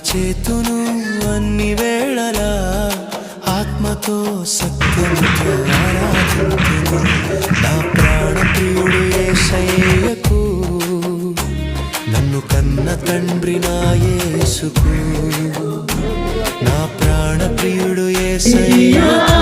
చేతును అన్ని వేళలా ఆత్మతో సత్యముతో ఆరాధింతును. నా ప్రాణప్రియుడు యేసయ్యకు, నన్ను కన్న తండ్రి నా యేసుకు. నా ప్రాణప్రియుడు యేసయ్యకు,